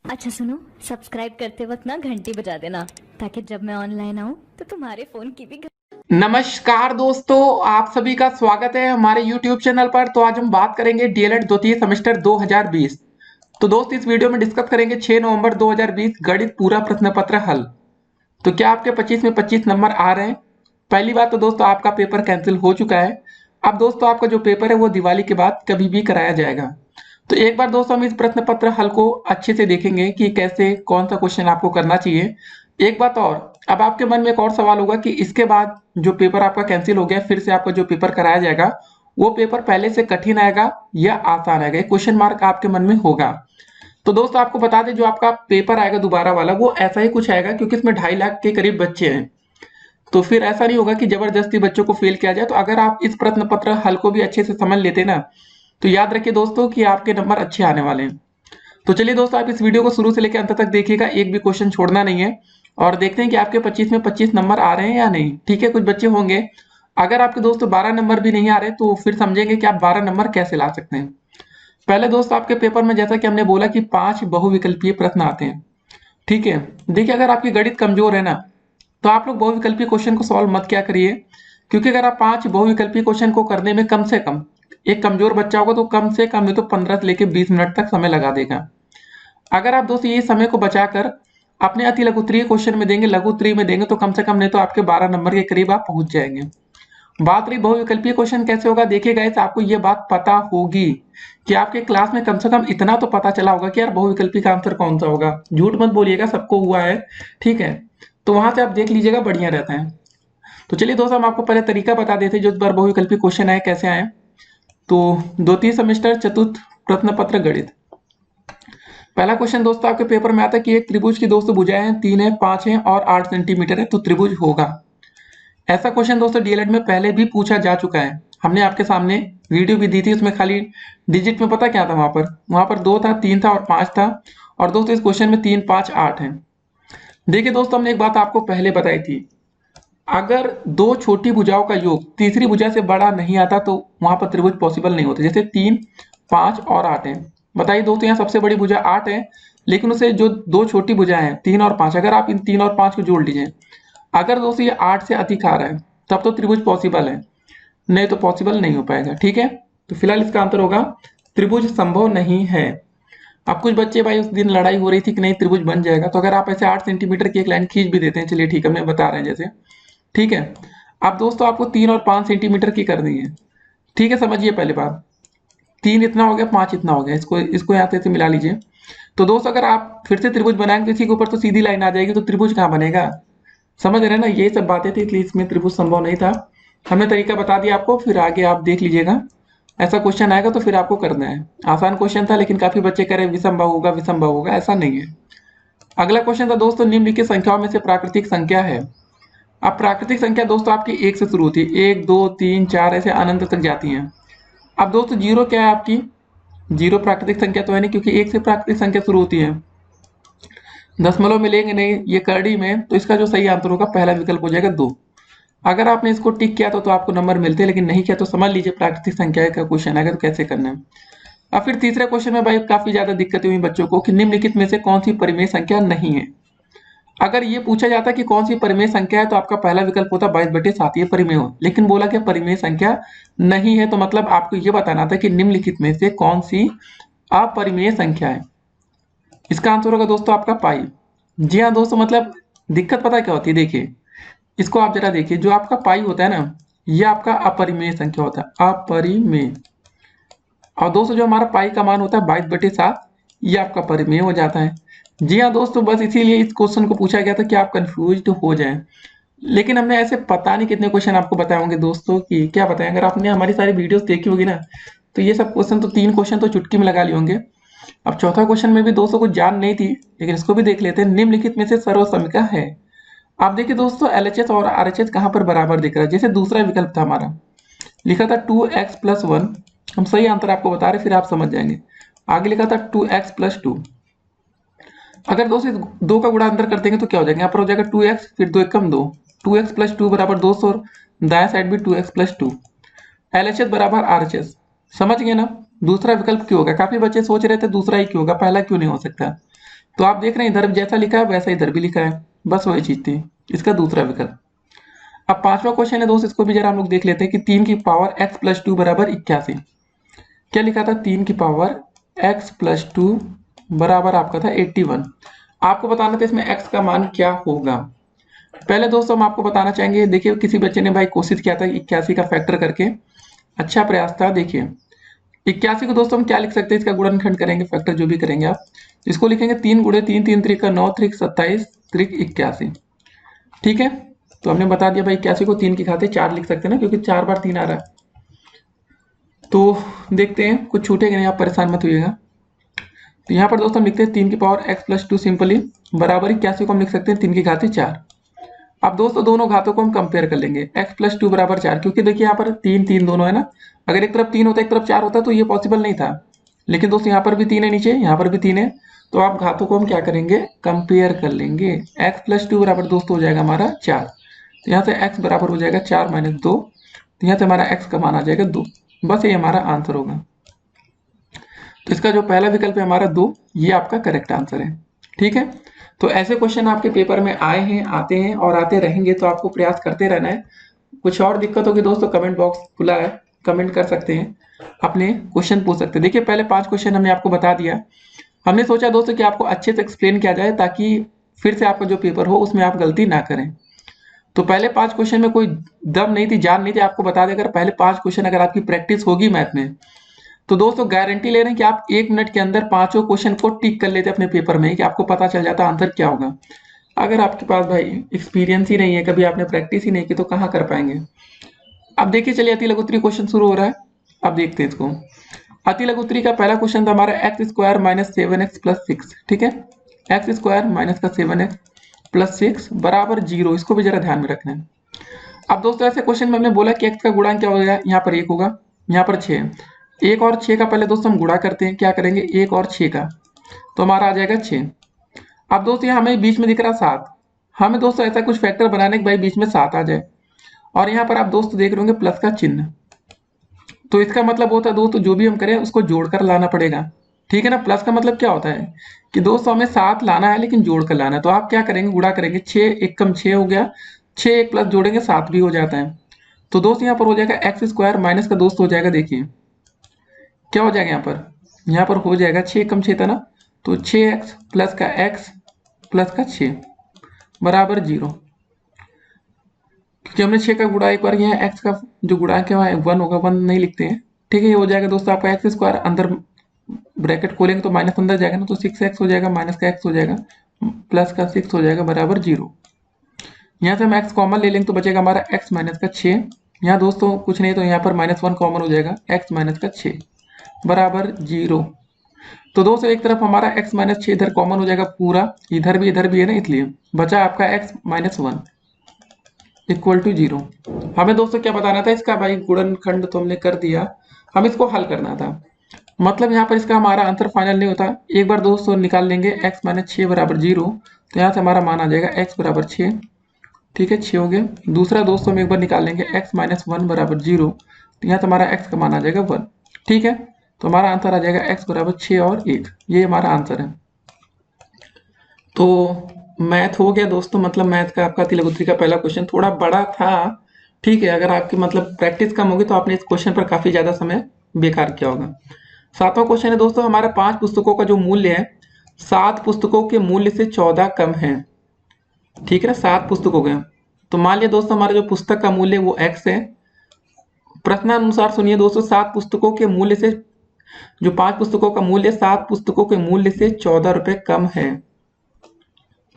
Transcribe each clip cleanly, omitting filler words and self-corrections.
अच्छा सुनो, सब्सक्राइब करते वक्त ना घंटी बजा देना ताकि जब मैं ऑनलाइन आऊँ तो तुम्हारे फोन की भी नमस्कार दोस्तों, आप सभी का स्वागत है हमारे YouTube चैनल पर। तो आज हम बात करेंगे डीएलएड द्वितीय सेमेस्टर 2020। तो दोस्त इस वीडियो में डिस्कस करेंगे 6 नवंबर 2020 गणित पूरा प्रश्न पत्र हल। तो क्या आपके 25 में 25 नंबर आ रहे हैं? पहली बात तो दोस्तों आपका पेपर कैंसिल हो चुका है। अब दोस्तों आपका जो पेपर है वो दिवाली के बाद कभी भी कराया जाएगा। तो एक बार दोस्तों हम इस प्रश्न पत्र हल को अच्छे से देखेंगे कि कैसे कौन सा क्वेश्चन आपको करना चाहिए। एक बात और, अब आपके मन में एक और सवाल होगा कि इसके बाद जो पेपर आपका कैंसिल हो गया फिर से आपका जो पेपर कराया जाएगा वो पेपर पहले से कठिन आएगा या आसान आएगा, एक क्वेश्चन मार्क आपके मन में होगा। तो दोस्तों आपको बता दें जो आपका पेपर आएगा दोबारा वाला वो ऐसा ही कुछ आएगा, क्योंकि इसमें 2.5 लाख के करीब बच्चे हैं। तो फिर ऐसा नहीं होगा कि जबरदस्ती बच्चों को फेल किया जाए। तो अगर आप इस प्रश्न पत्र हल को भी अच्छे से समझ लेते ना, तो याद रखिए दोस्तों कि आपके नंबर अच्छे आने वाले हैं। तो चलिए दोस्तों आप इस वीडियो को शुरू से लेकर अंत तक देखिएगा, एक भी क्वेश्चन छोड़ना नहीं है। और देखते हैं कि आपके 25 में 25 नंबर आ रहे हैं या नहीं। ठीक है, कुछ बच्चे होंगे, अगर आपके दोस्तों 12 नंबर भी नहीं आ रहे तो फिर समझेंगे कि आप 12 नंबर कैसे ला सकते हैं। पहले दोस्तों आपके पेपर में जैसा कि हमने बोला कि 5 बहुविकल्पीय प्रश्न आते हैं। ठीक है, देखिए अगर आपकी गणित कमजोर है ना, तो आप लोग बहुविकल्पीय क्वेश्चन को सॉल्व मत क्या करिए, क्योंकि अगर आप 5 बहुविकल्पीय क्वेश्चन को करने में कम से कम, एक कमजोर बच्चा होगा तो कम से कम नहीं तो 15 से लेकर 20 मिनट तक समय लगा देगा। अगर आप दोस्तों ये समय को बचाकर अपने अति लघुत्तरीय क्वेश्चन में देंगे, लघुत्तरीय में देंगे, तो कम से कम नहीं तो आपके 12 नंबर के करीब आप पहुंच जाएंगे। बात रही बहुविकल्पीय क्वेश्चन कैसे होगा, देखिए गाइस आपको ये बात पता होगी कि आपके क्लास में कम से कम इतना तो पता चला होगा कि यार बहुविकल्पी का आंसर कौन सा होगा। झूठ मत बोलिएगा, सबको हुआ है। ठीक है, तो वहां से आप देख लीजिएगा, बढ़िया रहता है। तो चलिए दोस्तों हम आपको पहले तरीका बता देते हैं जो इस बार बहुविकल्पी क्वेश्चन आए कैसे आए। तो द्वितीय सेमेस्टर चतुर्थ प्रश्न पत्र गणित, पहला क्वेश्चन दोस्तों आपके पेपर में आता है कि एक त्रिभुज की दोस्तों भुजाएं हैं, 3 है, 5 है और 8 सेंटीमीटर है, तो त्रिभुज होगा। ऐसा क्वेश्चन दोस्तों डीएलएड में पहले भी पूछा जा चुका है। हमने आपके सामने वीडियो भी दी थी, उसमें खाली डिजिट में पता क्या था, वहां पर 2 था, 3 था और 5 था। और दोस्तों इस क्वेश्चन में 3 5 8 है। देखिए दोस्तों हमने एक बात आपको पहले बताई थी, अगर दो छोटी भुजाओं का योग तीसरी भुजा से बड़ा नहीं आता तो वहां पर त्रिभुज पॉसिबल नहीं होते। जैसे 3 5 और 8 है, बताइए दोस्तों यहाँ सबसे बड़ी भुजा 8 है, लेकिन उसे जो दो छोटी भुजाएं हैं 3 और 5, अगर आप इन 3 और 5 को जोड़ लीजिए, अगर दोस्तों ये 8 से अधिक आ रहा है तब तो त्रिभुज पॉसिबल है, नहीं तो पॉसिबल नहीं हो पाएगा। ठीक है, तो फिलहाल इसका आंसर होगा त्रिभुज संभव नहीं है। अब कुछ बच्चे भाई उस दिन लड़ाई हो रही थी कि नहीं त्रिभुज बन जाएगा, तो अगर आप ऐसे 8 सेंटीमीटर की एक लाइन खींच भी देते हैं, चलिए ठीक है मैं बता रहे हैं जैसे। ठीक है, अब दोस्तों आपको 3 और 5 सेंटीमीटर की करनी है। ठीक है, समझिए पहले बात, 3 इतना हो गया, 5 इतना हो गया, इसको इसको यहाँ से मिला लीजिए। तो दोस्तों अगर आप फिर से त्रिभुज बनाएंगे तो इसी के ऊपर तो सीधी लाइन आ जाएगी, तो त्रिभुज कहाँ बनेगा। समझ रहे हैं ना, ये सब बातें थी इसलिए इसमें त्रिभुज संभव नहीं था। हमने तरीका बता दिया आपको, फिर आगे आप देख लीजिएगा। ऐसा क्वेश्चन आएगा तो फिर आपको करना है। आसान क्वेश्चन था लेकिन काफी बच्चे कह रहे हैं विसंभव होगा विसंभव होगा, ऐसा नहीं है। अगला क्वेश्चन था दोस्तों, निम्नलिखित संख्याओं में से प्राकृतिक संख्या है। अब प्राकृतिक संख्या दोस्तों आपकी 1 से शुरू होती है, 1 2 3 4 ऐसे अनंत तक जाती हैं। अब दोस्तों जीरो क्या है आपकी, जीरो प्राकृतिक संख्या तो है नहीं, क्योंकि 1 से प्राकृतिक संख्या शुरू होती है। दशमलव में लेंगे नहीं ये करड़ी में, तो इसका जो सही आंसर होगा पहला विकल्प हो जाएगा 2। अगर आपने इसको टिक किया तो आपको नंबर मिलते हैं, लेकिन नहीं किया तो समझ लीजिए प्राकृतिक संख्या का क्वेश्चन आएगा तो कैसे करना है। अब फिर तीसरे क्वेश्चन में भाई काफी ज्यादा दिक्कतें हुई बच्चों को कि निम्नलिखित में से कौन सी परिमेय संख्या नहीं है। अगर ये पूछा जाता कि कौन सी परिमेय संख्या है तो आपका पहला विकल्प होता 22/7, ये परिमेय हो, लेकिन बोला कि परिमेय संख्या नहीं है, तो मतलब आपको ये बताना था कि निम्नलिखित में से कौन सी अपरिमेय संख्या है। इसका आंसर होगा दोस्तों आपका पाई। जी हाँ दोस्तों, मतलब दिक्कत पता क्या होती है, देखिए इसको आप जरा देखिए, जो आपका पाई होता है ना ये आपका अपरिमेय संख्या होता है, अपरिमेय। और दोस्तों जो हमारा पाई का मान होता है 22/7, ये आपका परिमेय हो जाता है। जी हाँ दोस्तों, बस इसीलिए इस क्वेश्चन को पूछा गया था कि आप कंफ्यूज हो जाएं। लेकिन हमने ऐसे पता नहीं कितने क्वेश्चन आपको बताए होंगे दोस्तों, कि क्या बताएं, अगर आपने हमारी सारी वीडियोस देखी होगी ना, तो ये सब क्वेश्चन तो 3 क्वेश्चन तो चुटकी में लगा लिए होंगे। अब चौथा क्वेश्चन में भी दोस्तों को जान नहीं थी, लेकिन इसको भी देख लेते हैं। निम्नलिखित में से सर्वसमिका है। आप देखिए दोस्तों LHS और RHS कहाँ पर बराबर दिख रहा है। जैसे दूसरा विकल्प था हमारा, लिखा था 2x+1, हम सही आंसर आपको बता रहे फिर आप समझ जाएंगे। आगे लिखा था 2x+2, अगर दो से दो का गुणा अंदर कर देंगे तो क्या हो जाएगा, यहाँ पर हो जाएगा 2x, फिर 2 एकम 2, 2x+2 बराबर 200, और दाया साइड भी 2x+2। LHS बराबर RHS, समझ गए ना। दूसरा विकल्प क्यों होगा, काफी बच्चे सोच रहे थे दूसरा ही क्यों होगा, पहला क्यों नहीं हो सकता। तो आप देख रहे हैं इधर जैसा लिखा है वैसा इधर भी लिखा है, बस वही चीज थी, इसका दूसरा विकल्प। अब पांचवा क्वेश्चन है दोस्त, इसको भी जरा हम लोग देख लेते हैं कि 3 की पावर x प्लस 2 बराबर 81। क्या लिखा था? 3 की पावर x प्लस 2 बराबर आपका था 81। आपको बताना था इसमें x का मान क्या होगा। पहले दोस्तों हम आपको बताना चाहेंगे, देखिए किसी बच्चे ने भाई कोशिश किया था 81 का फैक्टर करके, अच्छा प्रयास था। देखिए 81 को दोस्तों हम क्या लिख सकते हैं, इसका गुणनखंड करेंगे, फैक्टर जो भी करेंगे आप, इसको लिखेंगे 3 गुणे 3, 3 त्रिक का 9, त्रिक 27, त्रिक 81। ठीक है, तो हमने बता दिया भाई 81 को 3 की घाते 4 लिख सकते हैं ना, क्योंकि 4 बार 3 आ रहा है। तो देखते हैं कुछ छूटेगा नहीं, आप परेशान मत होइएगा। तो यहाँ पर दोस्तों हम लिखते हैं 3 की पावर x प्लस 2 सिंपली बराबर 81 को हम लिख सकते हैं 3 की घाते 4। अब दोस्तों दोनों घातों को हम कंपेयर कर लेंगे, x प्लस 2 बराबर 4, क्योंकि देखिए यहाँ पर 3 3 दोनों है ना, अगर एक तरफ 3 होता एक तरफ 4 होता तो ये पॉसिबल नहीं था। लेकिन दोस्तों यहाँ पर भी 3 है नीचे, यहाँ पर भी 3 है, तो आप घातों को हम क्या करेंगे, कंपेयर कर लेंगे। x प्लस 2 बराबर दोस्तों हो जाएगा हमारा 4, तो यहाँ से x बराबर हो जाएगा 4 माइनस 2, तो यहाँ से हमारा x का मान आ जाएगा 2। बस ये हमारा आंसर होगा। तो इसका जो पहला विकल्प है हमारा 2, ये आपका करेक्ट आंसर है। ठीक है, तो ऐसे क्वेश्चन आपके पेपर में आए हैं, आते हैं और आते रहेंगे, तो आपको प्रयास करते रहना है। कुछ और दिक्कत होगी दोस्तों, कमेंट बॉक्स खुला है, कमेंट कर सकते हैं, अपने क्वेश्चन पूछ सकते हैं। देखिए पहले 5 क्वेश्चन हमने आपको बता दिया, हमने सोचा दोस्तों कि आपको अच्छे से एक्सप्लेन किया जाए, ताकि फिर से आपका जो पेपर हो उसमें आप गलती ना करें। तो पहले 5 क्वेश्चन में कोई दम नहीं थी, जान नहीं थी, आपको बता दें, अगर पहले 5 क्वेश्चन अगर आपकी प्रैक्टिस होगी मैथ में, तो दोस्तों गारंटी ले रहे हैं कि आप 1 मिनट के अंदर 5 क्वेश्चन को टिक कर लेते अपने पेपर में, कि आपको पता चल जाता आंसर क्या होगा। अगर आपके पास भाई एक्सपीरियंस ही नहीं है, कभी आपने प्रैक्टिस ही नहीं की, तो कहाँ कर पाएंगे। अब देखिए चलिए अति लघुत्तरी क्वेश्चन शुरू हो रहा है, अब देखते हैं इसको। अति लघुत्तरी का पहला क्वेश्चन था हमारा x square minus 7x plus 6। ठीक है, एक्स स्क्वायर माइनस का 7x प्लस 6 बराबर 0, इसको भी जरा ध्यान में रखना है। अब दोस्तों ऐसे क्वेश्चन में हमने बोला कि x का गुणांक क्या होगा, यहाँ पर 1 होगा, यहाँ पर 6, 1 और 6 का पहले दोस्तों हम गुणा करते हैं, क्या करेंगे 1 और 6 का, तो हमारा आ जाएगा 6। अब दोस्तों यहाँ हमें बीच में दिख रहा 7, हमें दोस्तों ऐसा कुछ फैक्टर बनाने के भाई बीच में 7 आ जाए, और यहाँ पर आप दोस्तों देख रहे होंगे प्लस का चिन्ह, तो इसका मतलब होता है दोस्तों जो भी हम करें उसको जोड़कर लाना पड़ेगा। ठीक है ना, प्लस का मतलब क्या होता है कि दोस्तों हमें 7 लाना है लेकिन जोड़कर लाना है, तो आप क्या करेंगे, गुणा करेंगे, 6 एक कम 6 हो गया, 6 एक प्लस जोड़ेंगे 7 भी हो जाता है। तो दोस्त यहाँ पर हो जाएगा एक्स स्क्वायर माइनस का दोस्त हो जाएगा, देखिए क्या हो जाएगा यहाँ पर हो जाएगा 6 कम 6 था ना, तो 6x प्लस का x प्लस का 6 बराबर 0, क्योंकि हमने 6 का गुणा एक बार किया है, x का जो गुणा क्या है 1 होगा, 1 नहीं लिखते हैं। ठीक है, ये हो जाएगा दोस्तों आपका एक्स स्क्वायर, अंदर ब्रैकेट खोलेंगे तो माइनस अंदर जाएगा ना, तो 6x हो जाएगा, माइनस का x हो जाएगा, प्लस का 6 हो जाएगा बराबर 0। यहाँ से हम x कॉमन ले लेंगे तो बचेगा हमारा x माइनस का 6, यहाँ दोस्तों कुछ नहीं तो यहाँ पर -1 कॉमन हो जाएगा, x माइनस का 6 बराबर 0। तो दोस्तों एक तरफ हमारा x माइनस 6 इधर कॉमन हो जाएगा पूरा, इधर भी है ना, इसलिए बचा आपका x माइनस 1 इक्वल टू 0। हमें दोस्तों क्या बताना था, इसका भाई गुणनखंड तो हमने कर दिया, हम इसको हल करना था। मतलब यहाँ पर इसका हमारा आंसर फाइनल नहीं होता, एक बार दोस्तों निकाल लेंगे x माइनस 6 बराबर 0, तो यहाँ से हमारा मान आ जाएगा x बराबर 6। ठीक है, 6 हो गया। दूसरा दोस्तों हम एक बार निकाल लेंगे x माइनस 1 बराबर 0, तो यहाँ से हमारा x का मान आ जाएगा 1। ठीक है, तो हमारा आंसर आ जाएगा x बराबर 6 और 1, ये हमारा आंसर है। तो मैथ हो गया दोस्तों, मतलब मैथ का आपका अति लघुत्तरी का पहला क्वेश्चन थोड़ा बड़ा था। ठीक है, अगर आपकी मतलब प्रैक्टिस कम होगी तो आपने इस क्वेश्चन पर काफी ज्यादा समय बेकार किया होगा। सातवां क्वेश्चन है दोस्तों, हमारा 5 पुस्तकों का जो मूल्य है 7 पुस्तकों के मूल्य से 14 कम है। ठीक है ना, 7 पुस्तकों के, तो मान लिया दोस्तों हमारा जो पुस्तक का मूल्य वो x है। प्रश्नानुसार सुनिए दोस्तों, 7 पुस्तकों के मूल्य से, जो 5 पुस्तकों का मूल्य 7 पुस्तकों के मूल्य से 14 रुपए कम है।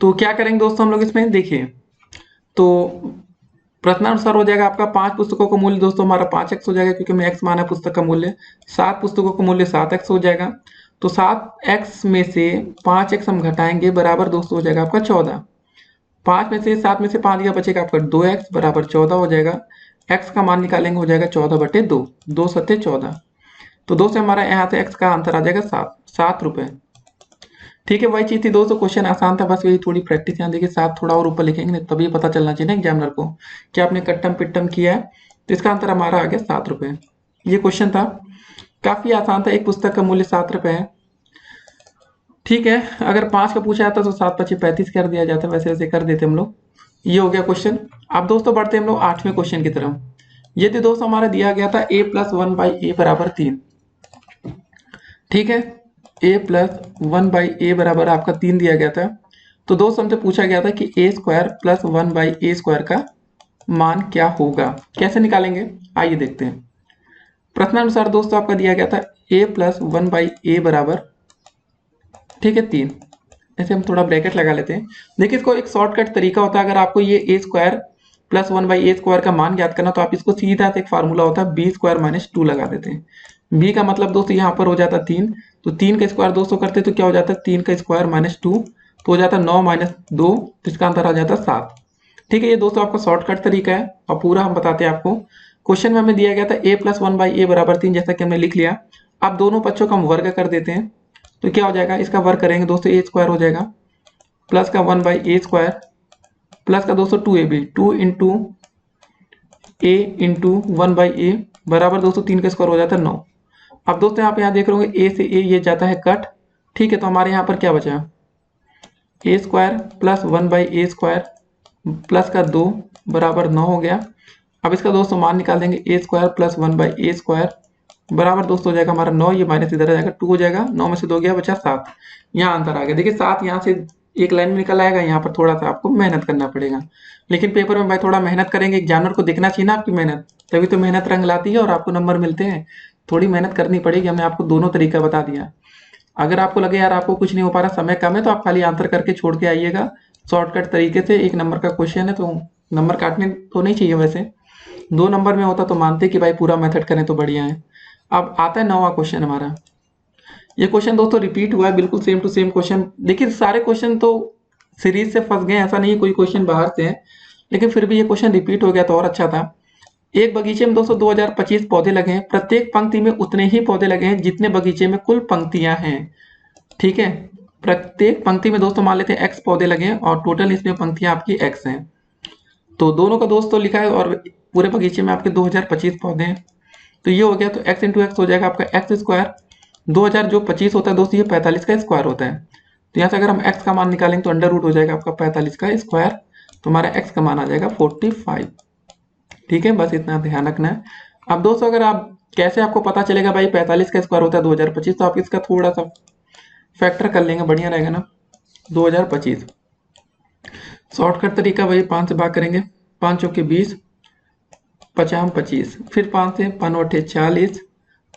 तो क्या करेंगे दोस्तों हम लोग इसमें, देखिए तो प्रश्नानुसार हो जाएगा आपका 5 पुस्तकों का मूल्य दोस्तों हमारा 5x हो जाएगा, क्योंकि हमें x माना है पुस्तक का मूल्य। 7 पुस्तकों का मूल्य 7x हो जाएगा, तो 7x में से 5x हम घटाएंगे बराबर दोस्तों हो जाएगा आपका 14। 5 में से 7 में से 5 गया, बचेगा आपका 2x बराबर 14 हो जाएगा। x का मान निकालेंगे हो जाएगा 14/2, 2 सत्ते 14, तो 2 से हमारा यहाँ से x का आंसर आ जाएगा 7 रुपए। ठीक है, वही चीज थी दोस्तों, क्वेश्चन आसान था, बस यही थोड़ी प्रैक्टिस यहाँ देखिए 7 थोड़ा और ऊपर लिखेंगे नहीं, तभी पता चलना चाहिए ना एग्जामिनर को कि आपने कट्टम पिट्टम किया है। तो इसका आंसर हमारा आ गया 7 रुपए। ये क्वेश्चन था, काफी आसान था, एक पुस्तक का मूल्य 7 रुपए है। ठीक है, अगर 5 का पूछा जाता तो 7×5 = 35 कर दिया जाता, वैसे वैसे कर देते हम लोग। ये हो गया क्वेश्चन। अब दोस्तों बढ़ते हैं हम लोग 8वें क्वेश्चन की तरफ। ये तो दोस्तों हमारा दिया गया था a+1/a = 3। ठीक है, a+1/a बराबर आपका 3 दिया गया था। तो दोस्तों हमसे पूछा गया था कि a² + 1/a² का मान क्या होगा, कैसे निकालेंगे आइए देखते हैं। प्रश्नानुसार दोस्तों आपका दिया गया था a+1/a बराबर, ठीक है 3। ऐसे हम थोड़ा ब्रैकेट लगा लेते हैं। देखिए इसको एक शॉर्टकट तरीका होता है, अगर आपको ये a² + 1/a² का मान ज्ञात करना तो आप इसको सीधा से एक फार्मूला होता है b² - 2 लगा देते हैं। b का मतलब दोस्तों यहाँ पर हो जाता 3, तो 3 का स्क्वायर दोस्तों करते तो क्या हो जाता है 3 का स्क्वायर - 2 तो हो जाता 9 - 2, तो इसका आंसर आ जाता 7। ठीक है, ये दोस्तों आपका शॉर्टकट तरीका है और पूरा हम बताते हैं आपको। क्वेश्चन में हमें दिया गया था a+1/a बराबर 3, जैसा कि हमने लिख लिया। अब दोनों पक्षों का हम वर्ग कर देते हैं, तो क्या हो जाएगा, इसका वर्ग करेंगे दोस्तों a² हो जाएगा, प्लस का 1/a² प्लस का दोस्तों 2ab, 2 × a × 1/a बराबर दोस्तों 3 का स्क्वायर हो जाता है 9। अब दोस्तों यहाँ देख रहे होंगे a से a ये जाता है कट। ठीक है, तो हमारे यहाँ पर क्या बचा, a² + 1/a² प्लस का 2 बराबर 9 हो गया। अब इसका दोस्तों मान निकाल देंगे a² + 1/a² बराबर दोस्तों हो जाएगा हमारा 9, ये माइनस इधर आ जाएगा 2 हो जाएगा, 9 में से 2 गया बचा 7। यहाँ आंसर आ गया। देखिए 7 यहाँ से एक लाइन में निकल आएगा, यहाँ पर थोड़ा सा आपको मेहनत करना पड़ेगा, लेकिन पेपर में भाई थोड़ा मेहनत करेंगे, एग्जामिनर को दिखना चाहिए ना आपकी मेहनत, तभी तो मेहनत रंग लाती है और आपको नंबर मिलते हैं। थोड़ी मेहनत करनी पड़ेगी, हमने आपको दोनों तरीका बता दिया। अगर आपको लगे यार आपको कुछ नहीं हो पा रहा, समय कम है, तो आप खाली आंसर करके छोड़ के आइएगा शॉर्टकट तरीके से। 1 नंबर का क्वेश्चन है तो नंबर काटने तो नहीं चाहिए, वैसे 2 नंबर में होता तो मानते कि भाई पूरा मेथड करें तो बढ़िया है। अब आता है 9वां क्वेश्चन हमारा। ये क्वेश्चन दोस्तों रिपीट हुआ है, बिल्कुल सेम टू सेम क्वेश्चन। देखिए सारे क्वेश्चन तो सीरीज से फंस गए, ऐसा नहीं कोई क्वेश्चन बाहर से है, लेकिन फिर भी ये क्वेश्चन रिपीट हो गया तो और अच्छा था। एक बगीचे में दोस्तों 2025 पौधे लगे हैं, प्रत्येक पंक्ति में उतने ही पौधे लगे हैं जितने बगीचे में कुल पंक्तियां हैं। ठीक है, प्रत्येक पंक्ति में दोस्तों मान लेते हैं x पौधे लगे हैं और टोटल इसमें पंक्तियां आपकी x हैं। तो दोनों का दोस्तों लिखा है और पूरे बगीचे में आपके 2025 पौधे हैं, तो ये हो गया। तो x × x हो जाएगा आपका x²। 2000 जो 25 होता है दोस्तों ये 45 का स्क्वायर होता है, तो यहाँ से अगर हम x का मान निकालेंगे तो अंडर रूट हो जाएगा आपका 45 का स्क्वायर, तो हमारा x का मान आ जाएगा 45। ठीक है, बस इतना ध्यान रखना है। अब दोस्तों अगर आप कैसे आपको पता चलेगा भाई 45 का स्क्वायर होता है 2025, तो आप इसका थोड़ा सा फैक्टर कर लेंगे, बढ़िया रहेगा ना। 2025 शॉर्टकट तरीका भाई 5 से भाग करेंगे, 5 चौके 20, 50 25, फिर 5 से 5 8 40,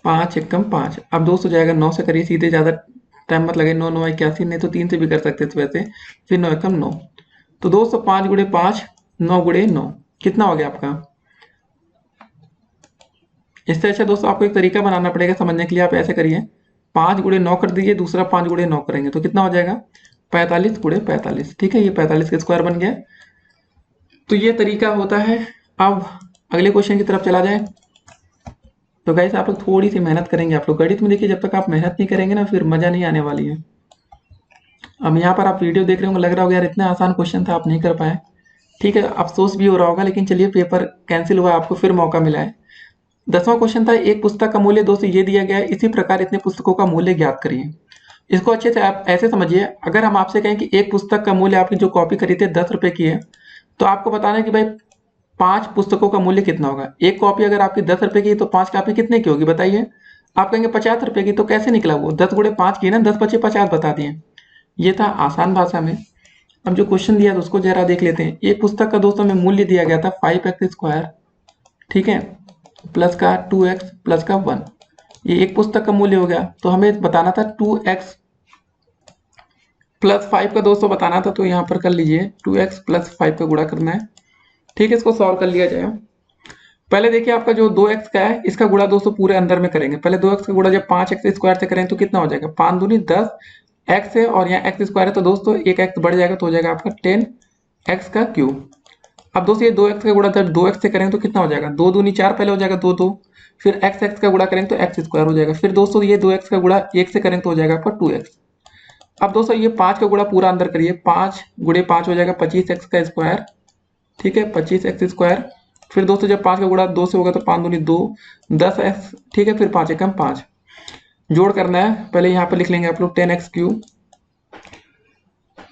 5 एकम 5। अब दोस्त हो जाएगा 9 से करिए सीधे, ज़्यादा टाइम मत लगे। 9 9 81, नहीं तो 3 से भी कर सकते थे वैसे, फिर 9 एकम 9। तो दोस्तों 5 × 5 9 × 9 कितना हो गया आपका। इससे अच्छा दोस्तों आपको एक तरीका बनाना पड़ेगा समझने के लिए, आप ऐसे करिए 5 × 9 कर दीजिए, दूसरा 5 × 9 करेंगे तो कितना हो जाएगा 45 × 45। ठीक है, ये 45 का स्क्वायर बन गया। तो ये तरीका होता है। अब अगले क्वेश्चन की तरफ चला जाए। तो गाइस आप लोग थोड़ी सी मेहनत करेंगे, आप लोग गणित में देखिए जब तक आप मेहनत नहीं करेंगे ना फिर मजा नहीं आने वाली है। अब यहाँ पर आप वीडियो देख रहे होंगे, लग रहा होगा यार इतना आसान क्वेश्चन था आप नहीं कर पाए। ठीक है, अफसोस भी हो रहा होगा, लेकिन चलिए पेपर कैंसिल हुआ, आपको फिर मौका मिला है। 10वां क्वेश्चन था, एक पुस्तक का मूल्य दोस्तों ये दिया गया है, इसी प्रकार इतने पुस्तकों का मूल्य ज्ञात करिए। इसको अच्छे से आप ऐसे समझिए, अगर हम आपसे कहें कि एक पुस्तक का मूल्य आपकी जो कॉपी खरीदे 10 रुपए की है, तो आपको बताना है कि भाई 5 पुस्तकों का मूल्य कितना होगा। एक कॉपी अगर आपकी 10 रुपए की तो 5 कॉपी कितने की होगी बताइए। आप कहेंगे 50 रुपए की, तो कैसे निकला वो 10 × 5 की ना, 10 × 5 = 50 बता दिए। ये था आसान भाषा में। अब जो क्वेश्चन दिया था उसको जरा देख लेते हैं। एक पुस्तक का दोस्तों में मूल्य दिया गया था 5x², ठीक है, प्लस का 2x प्लस का 1, ये एक पुस्तक का मूल्य हो गया। तो हमें बताना था 2x + 5 का दोस्तों बताना था, तो यहाँ पर कर लीजिए 2x + 5 का गुणा करना है। ठीक है, इसको सॉल्व कर लिया जाए। पहले देखिए आपका जो 2x का है इसका गुणा दोस्तों पूरे अंदर में करेंगे। पहले 2x का गुणा जब 5x² से करें तो कितना हो जाएगा, 5 दूनी 10 x है और यहाँ x² है, तो दोस्तों एक x बढ़ जाएगा तो हो जाएगा आपका 10x³। अब दोस्तों ये 2x का गुणा जब 2x से करेंगे तो कितना हो जाएगा, 2 दूनी 4 पहले हो जाएगा 2 2, फिर x का गुणा करेंगे तो x² हो जाएगा। फिर दोस्तों ये 2x का गुणा 1 से करेंगे तो हो जाएगा आपका 2x। अब दोस्तों ये 5 का गुणा पूरा अंदर करिए, 5 × 5 हो जाएगा 25x²। ठीक है, 25x²। फिर दोस्तों जब 5 का गुणा 2 से होगा तो 5 दूनी 2, 10x। ठीक है, फिर 5 एकम 5 जोड़ करना है। पहले यहाँ पर लिख लेंगे आप लोग 10x³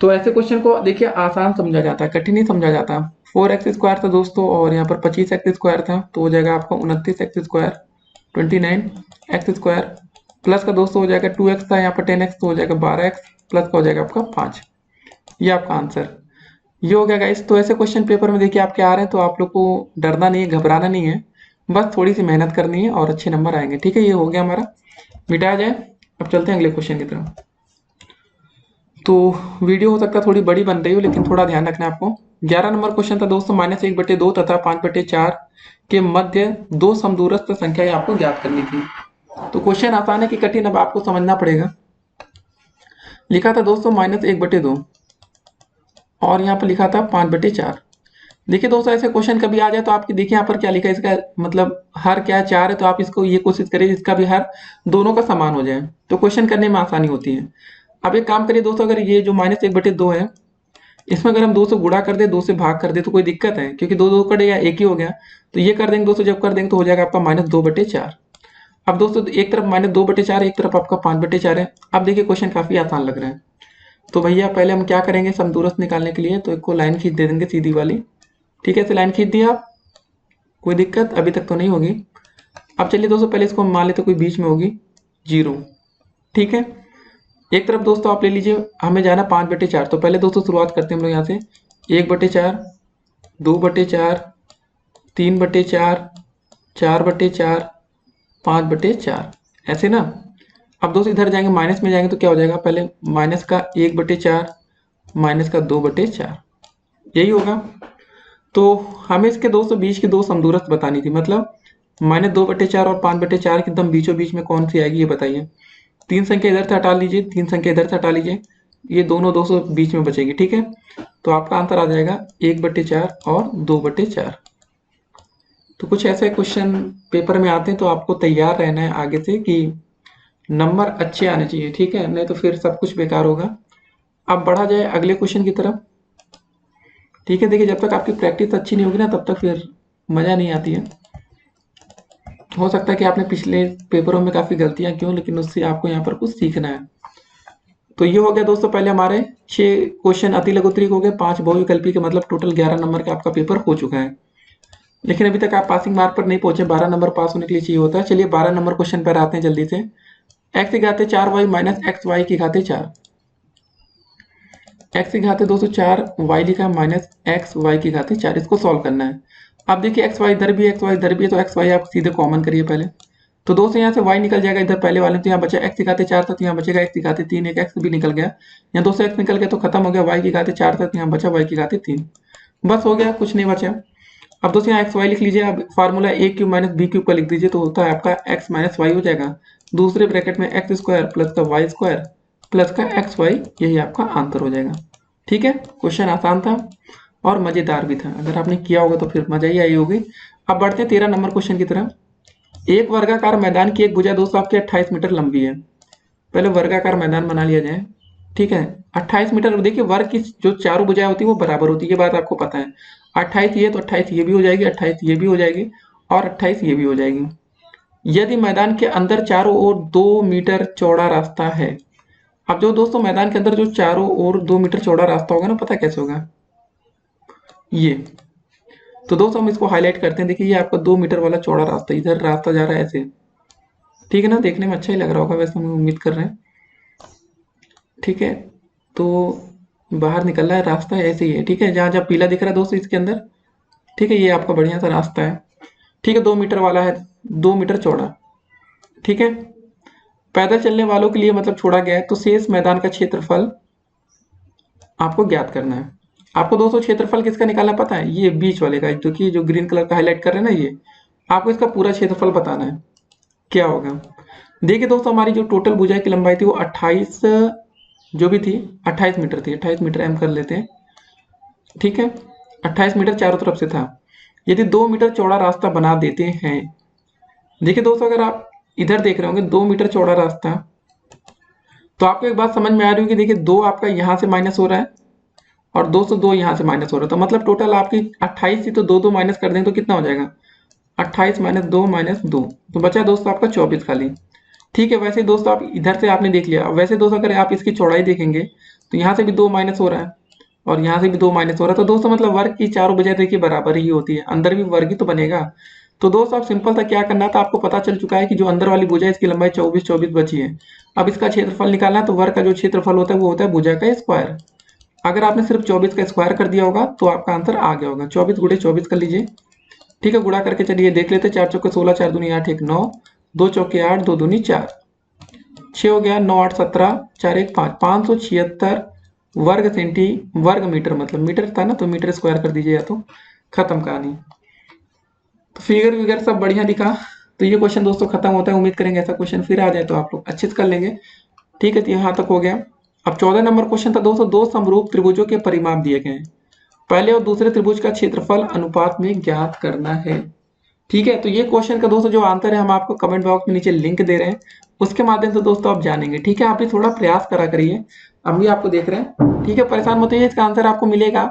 तो ऐसे क्वेश्चन को देखिए आसान समझा जाता है, कठिन नहीं समझा जाता। 4x² था दोस्तों और यहाँ पर 25x² था, तो हो जाएगा आपका 29x², 29x² प्लस का दोस्तों हो जाएगा 2x था यहाँ पर 10x, तो हो जाएगा 12x प्लस का हो जाएगा आपका 5। ये आपका आंसर ये हो गया गाइस। तो ऐसे क्वेश्चन पेपर में देखिए आपके आ रहे हैं, तो आप लोग को डरना नहीं है, घबराना नहीं है, बस थोड़ी सी मेहनत करनी है और अच्छे नंबर आएंगे। ठीक है, ये हो गया हमारा, मिटाया जाए। अब चलते हैं अगले क्वेश्चन की तरफ। तो वीडियो हो सकता है थोड़ी बड़ी बन रही हो, लेकिन थोड़ा ध्यान रखना है आपको। 11 नंबर क्वेश्चन था दोस्तों, -1/2 तथा 5/4 के मध्य दो समदूरस्थ संख्याएं आपको ज्ञात करनी थी। तो क्वेश्चन आसान है कि कठिन, अब आपको समझना पड़ेगा। लिखा था दोस्तों -1/2 और यहाँ पर लिखा था 5/4। देखिए दोस्तों, ऐसे क्वेश्चन कभी आ जाए तो आपकी देखिए यहाँ पर क्या लिखा है, इसका मतलब हर क्या 4 है, तो आप इसको ये कोशिश करिए इसका भी हर दोनों का समान हो जाए, तो क्वेश्चन करने में आसानी होती है। अब एक काम करिए दोस्तों, अगर ये जो -1/2 है, इसमें अगर हम 2 से गुणा कर दे, 2 से भाग कर दे तो कोई दिक्कत है, क्योंकि 2 2 कटेगा, एक ही हो गया। तो ये कर देंगे दोस्तों, जब कर देंगे तो हो जाएगा आपका -2/4। अब दोस्तों एक तरफ -2/4 एक तरफ आपका 5/4 है। अब देखिए क्वेश्चन काफी आसान लग रहा है। तो भैया पहले हम क्या करेंगे, समदूरस्थ निकालने के लिए तो एक को लाइन खींच दे देंगे सीधी वाली। ठीक है, ऐसे लाइन खींच दिया आप, कोई दिक्कत अभी तक तो नहीं होगी। अब चलिए दोस्तों, पहले इसको हम मान लेते कोई बीच में होगी 0। ठीक है, एक तरफ दोस्तों आप ले लीजिए, हमें जाना 5/4। तो पहले दोस्तों शुरुआत करते हैं हम लोग यहाँ से, 1/4, 2/4, 3/4, 4/4, 5/4, ऐसे ना। अब दोस्तों इधर जाएंगे, माइनस में जाएंगे तो क्या हो जाएगा, पहले माइनस का 1/4 माइनस का 2/4, यही होगा। तो हमें इसके दोस्तों बीच की दो समदूरस्थ बतानी थी, मतलब -2/4 और 5/4 के एकदम बीचों बीच में कौन सी आएगी ये बताइए। 3 संख्या इधर से हटा लीजिए, 3 संख्या इधर से हटा लीजिए, ये दोनों दोस्तों बीच में बचेगी। ठीक है, तो आपका आंसर आ जाएगा 1/4 और 2/4। तो कुछ ऐसे क्वेश्चन पेपर में आते हैं, तो आपको तैयार रहना है आगे से कि नंबर अच्छे आने चाहिए। ठीक है, नहीं तो फिर सब कुछ बेकार होगा। अब बढ़ा जाए अगले क्वेश्चन की तरफ। ठीक है, देखिए जब तक आपकी प्रैक्टिस अच्छी नहीं होगी ना, तब तक फिर मजा नहीं आती है। हो सकता है कि आपने पिछले पेपरों में काफी गलतियां की हो, लेकिन उससे आपको यहाँ पर कुछ सीखना है। तो ये हो गया दोस्तों, पहले हमारे 6 क्वेश्चन अति लघु उत्तरी हो गए, 5 बहुविकल्पी के, मतलब टोटल 11 नंबर का आपका पेपर हो चुका है। लेकिन अभी तक आप पासिंग मार्क पर नहीं पहुंचे, 12 नंबर पास होने के लिए चाहिए होता है। चलिए 12 नंबर क्वेश्चन पर आते हैं जल्दी से। x की घाते 4y माइनस एक्स वाई की घाते 4। x की घाते दोस्तों 4 y लिखा है माइनस एक्स वाई की घाते 4, इसको सॉल्व करना है। अब देखिए एक्स वाई इधर भी है, एक्स वाई इधर भी है, तो एक्स वाई आप सीधे कॉमन करिए पहले। तो दोस्तों यहाँ से y निकल जाएगा इधर पहले वाले, तो यहाँ बचा x की घाते 4 था, तो यहाँ बचेगा x की घाते 3, एक x भी निकल गया। यहाँ 2 से x निकल गया तो खत्म हो गया, y की घाते 4 था, तो यहाँ बचा y की घाते 3, बस हो गया, कुछ नहीं बचा। अब दोस्तों यहाँ एक्स वाई लिख लीजिए। अब फार्मूला a³ माइनस b³ का लिख दीजिए, तो होता है आपका x माइनस वाई हो जाएगा। दूसरे ब्रैकेट में x² प्लस का y² प्लस का xy, यही आपका आंसर हो जाएगा। ठीक है, क्वेश्चन आसान था और मजेदार भी था, अगर आपने किया होगा तो फिर मजा ही आई होगी। अब बढ़ते हैं 13 नंबर क्वेश्चन की तरफ। एक वर्गाकार मैदान की एक भुजा दोस्तों आपकी 28 मीटर लंबी है। पहले वर्गाकार मैदान बना लिया जाए। ठीक है, 28 मीटर। देखिए वर्ग की जो चारों भुजाएं होती है वो बराबर होती है, ये बात आपको पता है। 28 ये तो 28 ये भी हो जाएगी, 28 ये भी हो जाएगी और 28 ये भी हो जाएगी। यदि मैदान के अंदर चारों ओर 2 मीटर चौड़ा रास्ता है। अब जो दोस्तों मैदान के अंदर जो चारों ओर 2 मीटर चौड़ा रास्ता होगा ना, पता कैसे होगा ये। तो दोस्तों हम इसको हाईलाइट करते हैं। देखिए ये आपका 2 मीटर वाला चौड़ा रास्ता, इधर रास्ता जा रहा है ऐसे। ठीक है ना, देखने में अच्छा ही लग रहा होगा, वैसे हम उम्मीद कर रहे हैं। ठीक है, तो बाहर निकल रहा है रास्ता ऐसे ही है। ठीक है, जहाँ जहाँ पीला दिख रहा है दोस्तों इसके अंदर, ठीक है, ये आपका बढ़िया सा रास्ता है। ठीक है, 2 मीटर वाला है, 2 मीटर चौड़ा। ठीक है, पैदल चलने वालों के लिए मतलब छोड़ा गया है। तो शेष मैदान का क्षेत्रफल आपको ज्ञात करना है। आपको दोस्तों क्षेत्रफल किसका निकालना पता है, ये बीच वाले का, जो कि जो ग्रीन कलर का हाईलाइट कर रहे हैं ना, ये आपको इसका पूरा क्षेत्रफल बताना है। क्या होगा, देखिए दोस्तों हमारी जो टोटल भुजा की लंबाई थी वो 28 जो भी थी 28 मीटर थी। 28 मीटर एम कर लेते हैं। ठीक है, 28 मीटर चारों तरफ से था। यदि 2 मीटर चौड़ा रास्ता बना देते हैं। देखिए दोस्तों अगर आप इधर देख रहे होंगे 2 मीटर चौड़ा रास्ता, तो आपको एक बात समझ में आ रही होगी। देखिए 2 आपका यहाँ से माइनस हो रहा है और 202 यहाँ से माइनस हो रहा है, तो मतलब टोटल आपकी 28 थी, तो 2 माइनस कर देंगे तो कितना हो जाएगा, 28 माइनस 2 माइनस 2, तो बचा दोस्तों आपका 24 खाली। ठीक है, वैसे दोस्तों आप इधर से आपने देख लिया। वैसे दोस्तों अगर आप इसकी चौड़ाई देखेंगे तो यहाँ से भी 2 माइनस हो रहा है और यहाँ से भी 2 माइनस हो रहा है। तो दोस्तों मतलब वर्ग की चारों बजाय देखिए बराबर ही होती है, अंदर भी वर्ग ही तो बनेगा। तो दोस्तों अब सिंपल था, क्या करना था आपको पता चल चुका है कि जो अंदर वाली भुजा है इसकी लंबाई 24 बची है। अब इसका क्षेत्रफल निकालना है, तो वर्ग का जो क्षेत्रफल होता है वो होता है भुजा का स्क्वायर। अगर आपने सिर्फ 24 का स्क्वायर कर दिया होगा तो आपका आंसर आ गया होगा। 24 गुणे 24 कर लीजिए, ठीक है। गुणा करके चलिए देख लेते, 4 चौके 16, 4 दूनी 8, 1 9, 2 चौके 8, 2 दूनी 4, 6 हो गया, 9 8 17, 4 1 5, 576 वर्ग मीटर, मतलब मीटर था ना तो मीटर स्क्वायर कर दीजिए या तो, खत्म कहानी। तो फिगर विगर सब बढ़िया दिखा। तो ये क्वेश्चन दोस्तों खत्म होता है। उम्मीद करेंगे ऐसा क्वेश्चन फिर आ जाए तो आप लोग अच्छे से कर लेंगे, ठीक है। तो यहाँ तक हो गया। अब 14 नंबर क्वेश्चन था दोस्तों, दो समरूप त्रिभुजों के परिमाप दिए गए हैं, पहले और दूसरे त्रिभुज का क्षेत्रफल अनुपात में ज्ञात करना है, ठीक है। तो ये क्वेश्चन का दोस्तों जो आंसर है हम आपको कमेंट बॉक्स में नीचे लिंक दे रहे हैं, उसके माध्यम से दोस्तों आप जानेंगे, ठीक है। आप भी थोड़ा प्रयास करा करिए, हम भी आपको देख रहे हैं, ठीक है। परेशान मत होइए, इसका आंसर आपको मिलेगा।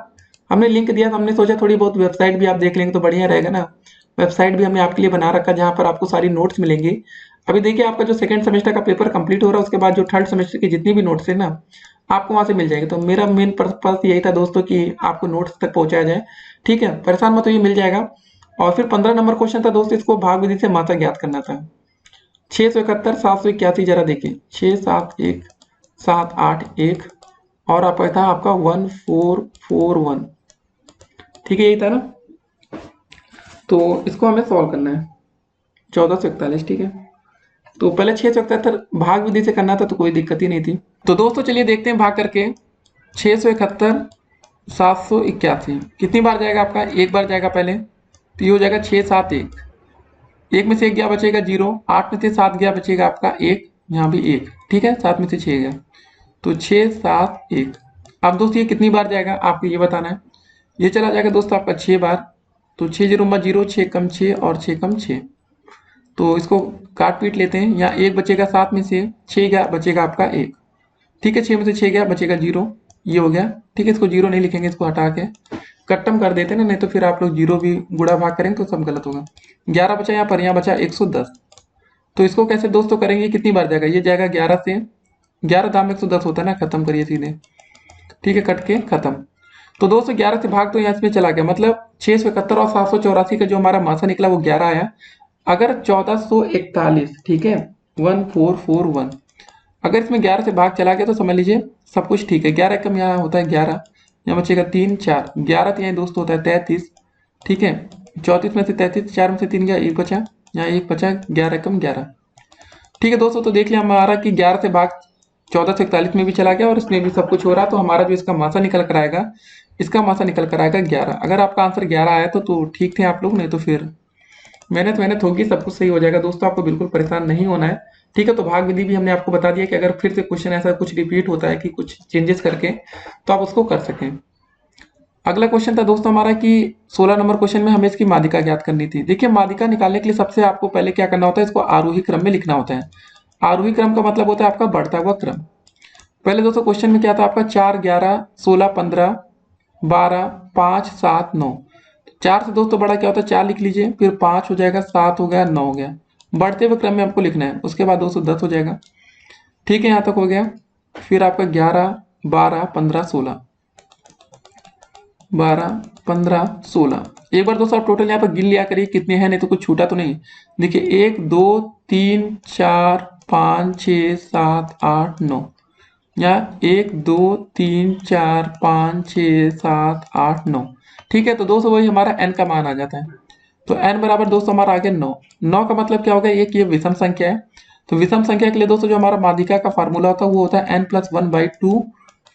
हमने लिंक दिया तो हमने सोचा थोड़ी बहुत वेबसाइट भी आप देख लेंगे तो बढ़िया रहेगा ना। वेबसाइट भी हमने आपके लिए बना रखा जहाँ पर आपको सारी नोट्स मिलेंगी। अभी देखिए आपका जो सेकंड सेमेस्टर का पेपर कंप्लीट हो रहा है, उसके बाद जो थर्ड सेमेस्टर की जितनी भी नोट्स है ना आपको वहां से मिल जाएगी। तो मेरा मेन पर्पस यही था दोस्तों कि आपको नोट्स तक पहुंचाया जाए, ठीक है। परेशान मत होइए, मिल जाएगा। और फिर 15 नंबर क्वेश्चन था दोस्तों, इसको भाग विधि से मात्रा ज्ञात करना था। 671 781, जरा देखिए 6 7 1 7 8 1 और आपका था आपका 1441, ठीक है, यही था ना। तो इसको हमें सॉल्व करना है 1441, ठीक है। तो पहले 671 भाग विधि से करना था तो कोई दिक्कत ही नहीं थी। तो दोस्तों चलिए देखते हैं भाग करके। 671 781 कितनी बार जाएगा आपका, एक बार जाएगा पहले, तो ये हो जाएगा 6 7 1, एक में से एक गया बचेगा 0, 8 में से 7 गया बचेगा आपका 1, यहाँ भी 1, ठीक है। 7 में से 6 गया तो 6 7 1। अब दोस्तों ये कितनी बार जाएगा आपको ये बताना है। ये चला जाएगा दोस्तों आपका 6 बार, तो 6 0 0, 6 कम 6 और 6 कम 6, तो इसको काट पीट लेते हैं। यहाँ 1 बचेगा, 7 में से 6 गया बचेगा आपका 1, ठीक है। 6 में से 6 गया बचेगा 0, ये हो गया, ठीक है। इसको 0 नहीं लिखेंगे, इसको हटा के कट्टम कर देते ना, नहीं तो फिर आप लोग 0 भी गुणा भाग करेंगे तो सब गलत होगा। 11 बचा यहाँ पर, यहाँ बचा 110, तो इसको कैसे दोस्तों करेंगे, कितनी बार जाएगा, ये जाएगा 11 से, 11 दाम 110 होता है ना, खत्म करिए सीधे, ठीक है, कट के खत्म। तो दोस्तों 11 से भाग तो यहाँ इसमें चला गया, मतलब 671 और 784 का जो हमारा मासा निकला वो 11 आया। अगर 1441, ठीक है, 1441, अगर इसमें 11 से भाग चला गया तो समझ लीजिए सब कुछ ठीक है। 11 कम यहाँ होता है 11, यहाँ बचेगा 3 4, 11 तो यहाँ दोस्तों होता है 33, ठीक है। 34 में से 33, 4 में से 3 गया, 1 बचा, यहाँ 1 बचा, 11 कम 11, ठीक है दोस्तों। तो देख लिया हमारा कि 11 से भाग 1441 में भी चला गया और इसमें भी सब कुछ हो रहा है। तो हमारा जो इसका मासा निकल कर आएगा, इसका मासा निकल कर आएगा 11। अगर आपका आंसर 11 आया तो ठीक थे आप लोग, नहीं तो फिर मेहनत होगी, सब कुछ सही हो जाएगा दोस्तों, आपको बिल्कुल परेशान नहीं होना है, ठीक है। तो भाग विधि भी हमने आपको बता दिया कि अगर फिर से क्वेश्चन ऐसा कुछ रिपीट होता है कि कुछ चेंजेस करके तो आप उसको कर सकें। अगला क्वेश्चन था दोस्तों हमारा कि 16 नंबर क्वेश्चन में हमें इसकी माध्यिका ज्ञात करनी थी। देखिए माध्यिका निकालने के लिए सबसे आपको पहले क्या करना होता है, इसको आरोही क्रम में लिखना होता है। आरोही क्रम का मतलब होता है आपका बढ़ता हुआ क्रम। पहले दोस्तों क्वेश्चन में क्या था आपका, 4 11 16 15 12 5 7 9, 4 से दोस्तों बड़ा क्या होता है 4 लिख लीजिए, फिर 5 हो जाएगा, 7 हो गया, 9 हो गया, बढ़ते हुए क्रम में आपको लिखना है। उसके बाद दोस्तों 10 हो जाएगा, ठीक है, यहाँ तक हो गया। फिर आपका 11 12 15 16, 12 15 16, एक बार दोस्तों आप टोटल यहाँ पर गिन लिया करिए कितने हैं, नहीं तो कुछ छूटा तो नहीं। देखिए 1 2 3 4 5 6 7 8 9, यहाँ 1 2 3 4 5 6 7 8 9, ठीक है। तो दोस्तों वही हमारा n का मान आ जाता है। तो n बराबर दोस्तों हमारा आ गया 9। 9 का मतलब क्या होगा, एक ये विषम संख्या है। तो विषम संख्या के लिए दोस्तों जो हमारा माध्यिका का फार्मूला होता है वो होता है n+1/2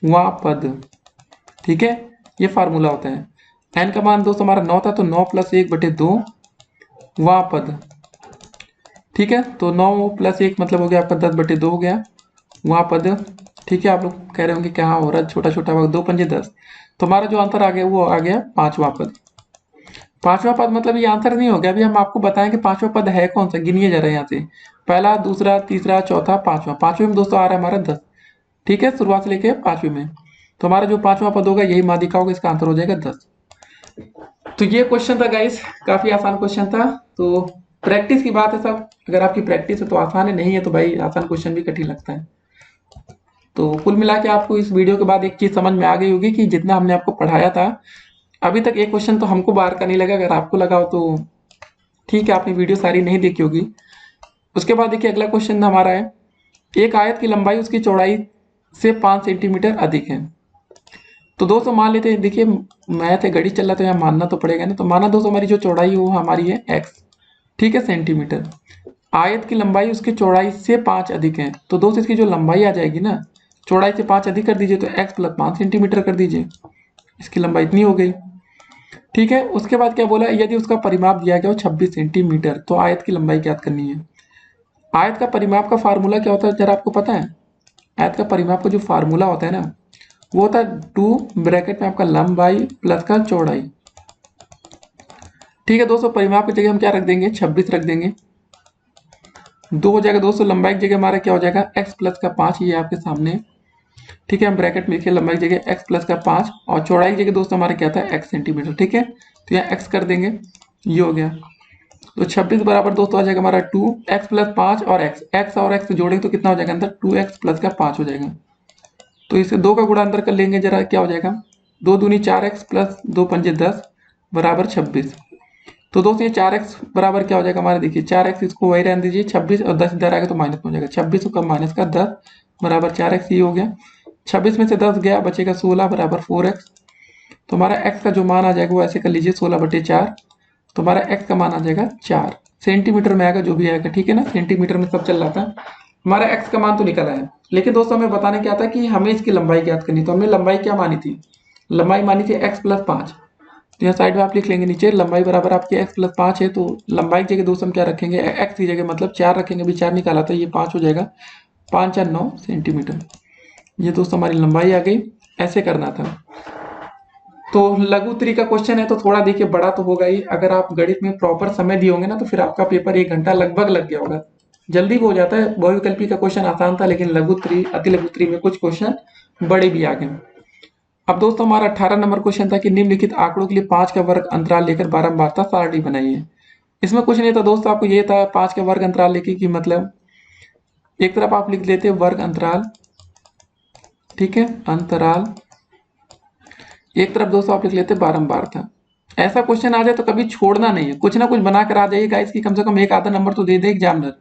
वां पद, ठीक है, ये फार्मूला होता है। n का मान दोस्तों हमारा 9 था, तो 9 + 1/2 वां पद, ठीक है। तो 9 + 1 मतलब हो गया आपका 10/2 हो गया वां पद, ठीक है। आप लोग कह रहे होंगे क्या हो रहा है, छोटा छोटा 2 पंजे 10, तो हमारा जो आंसर आ गया वो आ गया 5वां पद। 5वां पद मतलब ये आंसर नहीं हो गया, अभी हम आपको बताएं कि 5वां पद है कौन सा, गिनिए जा रहे हैं यहाँ से, पहला दूसरा तीसरा चौथा पांचवा। 5वें में दोस्तों आ रहा है हमारा 10, ठीक है, शुरुआत से लेके 5वें में। तो हमारा जो 5वां पद होगा यही माध्यिका होगा, इसका आंसर हो जाएगा 10। तो ये क्वेश्चन था गाइस, काफी आसान क्वेश्चन था। तो प्रैक्टिस की बात है सब, अगर आपकी प्रैक्टिस है तो आसान है, नहीं है तो भाई आसान क्वेश्चन भी कठिन लगता है। तो कुल मिला के आपको इस वीडियो के बाद एक चीज समझ में आ गई होगी कि जितना हमने आपको पढ़ाया था अभी तक एक क्वेश्चन तो हमको बाहर का नहीं लगा, अगर आपको लगा हो तो ठीक है, आपने वीडियो सारी नहीं देखी होगी। उसके बाद देखिए अगला क्वेश्चन हमारा है, एक आयत की लंबाई उसकी चौड़ाई से 5 सेंटीमीटर अधिक है। तो दोस्तों मान लेते हैं, देखिए मैथ है, घड़ी चल रहा तो यहाँ मानना तो पड़ेगा ना। तो माना दोस्तों हमारी जो चौड़ाई है वो हमारी है एक्स, ठीक है, सेंटीमीटर। आयत की लंबाई उसकी चौड़ाई से 5 अधिक है, तो दोस्तों इसकी जो लंबाई आ जाएगी ना, चौड़ाई से 5 अधिक कर दीजिए तो एक्स प्लस 5 सेंटीमीटर कर दीजिए, इसकी लंबाई इतनी हो गई, ठीक है। उसके बाद क्या बोला, यदि उसका परिमाप दिया गया हो 26 सेंटीमीटर तो आयत की लंबाई ज्ञात करनी है। आयत का परिमाप का फार्मूला क्या होता है जरा आपको पता है? आयत का परिमाप का जो फार्मूला होता है ना, वो होता है 2 ब्रैकेट में आपका लंबाई प्लस का चौड़ाई, ठीक है दोस्तों। परिमाप की जगह हम क्या रख देंगे, 26 रख देंगे, 2 हो जाएगा दोस्तों। लंबाई की जगह हमारा क्या हो जाएगा, x प्लस का 5, ये आपके सामने, ठीक है। हम ब्रैकेट में लिखिए लंबाई की जगह x प्लस का 5 और चौड़ाई की जगह दोस्तों हमारा क्या था, x सेंटीमीटर, ठीक है। तो यहाँ x कर देंगे, ये हो गया। तो 26 बराबर दोस्तों आ जाएगा हमारा 2 x प्लस 5 और x और x जोड़ेंगे तो कितना हो जाएगा अंदर, 2x प्लस का 5 हो जाएगा। तो इसे 2 का गुणा अंदर कर लेंगे जरा, क्या हो जाएगा, 2 दूनी 4x प्लस 2 पंजे 10 बराबर 26। तो दोस्तों ये 4x बराबर क्या हो जाएगा हमारे, देखिए 4x, इसको वही रहने दीजिए, 26 और 10 इधर आएगा तो माइनस में हो जाएगा, 26 का माइनस का 10 बराबर 4x, ये हो गया। 26 में से 10 गया, बचेगा 16 बराबर 4x। तो हमारा x का जो मान आ जाएगा वो ऐसे कर लीजिए 16/4, तो हमारा x का मान आ जाएगा 4 सेंटीमीटर में आएगा, जो भी आएगा, ठीक है ना। सेंटीमीटर में सब चल रहा था, हमारा x का मान तो निकल आया। लेकिन दोस्तों हमें बताने क्या था कि हमें इसकी लंबाई ज्ञात करनी, तो हमने लंबाई क्या मानी थी, लंबाई मानी थी x प्लस 5। तो यहाँ साइड में आप लिख लेंगे नीचे, लंबाई बराबर आपकी x प्लस 5 है, तो लंबाई की जगह दोस्तों हम क्या रखेंगे, x की जगह मतलब 4 रखेंगे, अभी 4 निकाला था, ये 5 हो जाएगा, 5 या 9 सेंटीमीटर। ये दोस्तों हमारी लंबाई आ गई, ऐसे करना था। तो लघु उत्तरी का क्वेश्चन है तो थोड़ा देखिए बड़ा तो होगा ही, अगर आप गणित में प्रॉपर समय दिए होंगे ना तो फिर आपका पेपर 1 घंटा लगभग लग गया होगा, जल्दी भी हो जाता है। बहुविकल्पी का क्वेश्चन आसान था, लेकिन लघु उत्तरी अति लघु उत्तरी में कुछ क्वेश्चन बड़े भी आ गए। अब दोस्तों हमारा 18 नंबर क्वेश्चन था कि निम्नलिखित आंकड़ों के लिए 5 का वर्ग अंतराल लेकर बारंबारता सारणी बनाइए। इसमें कुछ नहीं था दोस्तों, आपको ये था 5 का वर्ग अंतराल लेके कि मतलब एक तरफ आप लिख लेते वर्ग अंतराल, ठीक है, अंतराल, एक तरफ दोस्तों आप लिख लेते बारंबारता। ऐसा क्वेश्चन आ जाए तो कभी छोड़ना नहीं है, कुछ ना कुछ बना कर आ जाइएगा, इसकी कम से कम एक आधा नंबर तो दे दे एग्जामिनर।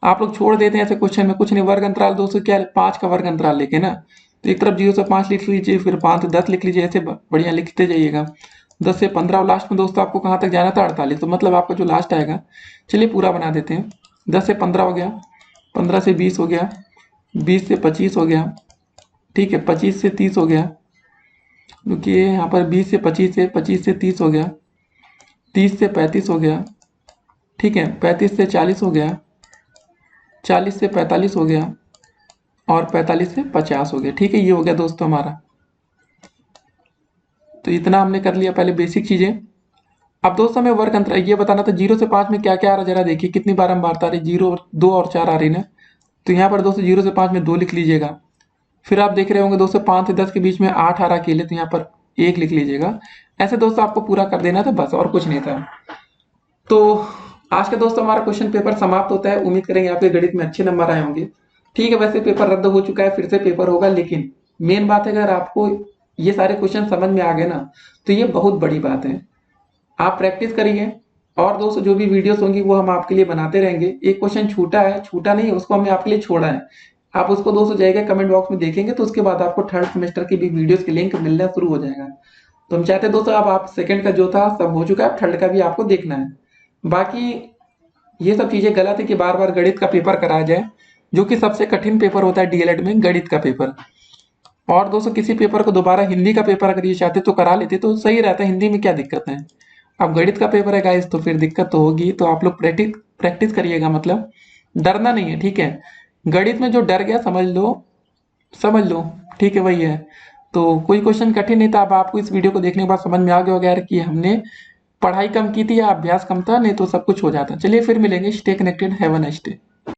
आप लोग छोड़ देते हैं ऐसे क्वेश्चन में, कुछ नहीं। वर्ग अंतराल दोस्तों क्या है, 5 का वर्ग अंतराल लेके ना, तो एक तरफ 0 से 5 लिख लीजिए, फिर 5 से 10 लिख लीजिए, ऐसे बढ़िया लिखते जाइएगा। 10 से 15 और लास्ट में दोस्तों आपको कहाँ तक जाना था, 48, तो मतलब आपका जो लास्ट आएगा, चलिए पूरा बना देते हैं। 10 से 15 हो गया, 15 से 20 हो गया, 20 से 25 हो गया, ठीक है, 25 से 30 हो गया, क्योंकि यहाँ पर 20 से 25 से 25 से 30 हो गया, 30 से 35 हो गया, ठीक है, 35 से 40 हो गया, 40 से 45 हो गया और 45 से 50 हो गया, ठीक है। ये हो गया दोस्तों हमारा, तो इतना हमने कर लिया पहले बेसिक चीजें। अब दोस्तों हमें वर्ग अंतराल ये बताना था, 0 से 5 में क्या क्या आ रहा है जरा देखिए, कितनी बारंबारता आ रही, 0, 2 और 4 आ रही ना। तो यहाँ पर दोस्तों 0 से 5 में 2 लिख लीजिएगा, फिर आप देख रहे होंगे दोस्तों 5 से 10 के बीच में 8 आ रहा अकेले, तो यहाँ पर 1 लिख लीजिएगा। ऐसे दोस्तों आपको पूरा कर देना था बस, और कुछ नहीं था। तो आज का दोस्तों हमारा क्वेश्चन पेपर समाप्त होता है, उम्मीद करेंगे आपके गणित में अच्छे नंबर आए होंगे, ठीक है। वैसे पेपर रद्द हो चुका है, फिर से पेपर होगा, लेकिन मेन बात है अगर आपको ये सारे क्वेश्चन समझ में आ गए ना तो ये बहुत बड़ी बात है। आप प्रैक्टिस करिए, और दोस्तों जो भी वीडियोस होंगी वो हम आपके लिए बनाते रहेंगे। एक क्वेश्चन छूटा है, छूटा नहीं, उसको हमने आपके लिए छोड़ा है, आप उसको दोस्तों जाएगा कमेंट बॉक्स में देखेंगे, तो उसके बाद आपको थर्ड सेमेस्टर की भी वीडियोस के लिंक मिलना शुरू हो जाएगा। तो हम चाहते हैं दोस्तों अब आप सेकंड का जो था सब हो चुका है, थर्ड का भी आपको देखना है। बाकी ये सब चीजें गलत है कि बार बार गणित का पेपर कराया जाए, जो कि सबसे कठिन पेपर होता है डीएलएड में, गणित का पेपर। और दोस्तों किसी पेपर को दोबारा हिंदी का पेपर अगर ये चाहते तो करा लेते तो सही रहता है, हिंदी में क्या दिक्कत है। अब गणित का पेपर है गाइस, तो फिर दिक्कत तो होगी, तो आप लोग प्रैक्टिस करिएगा, मतलब डरना नहीं है, ठीक है। गणित में जो डर गया समझ लो, ठीक है, वही है। तो कोई क्वेश्चन कठिन नहीं था, अब आपको इस वीडियो को देखने के बाद समझ में आ गया होगा यार कि हमने पढ़ाई कम की थी या अभ्यास कम था, नहीं तो सब कुछ हो जाता। चलिए फिर मिलेंगे, stay connected, have a nice day.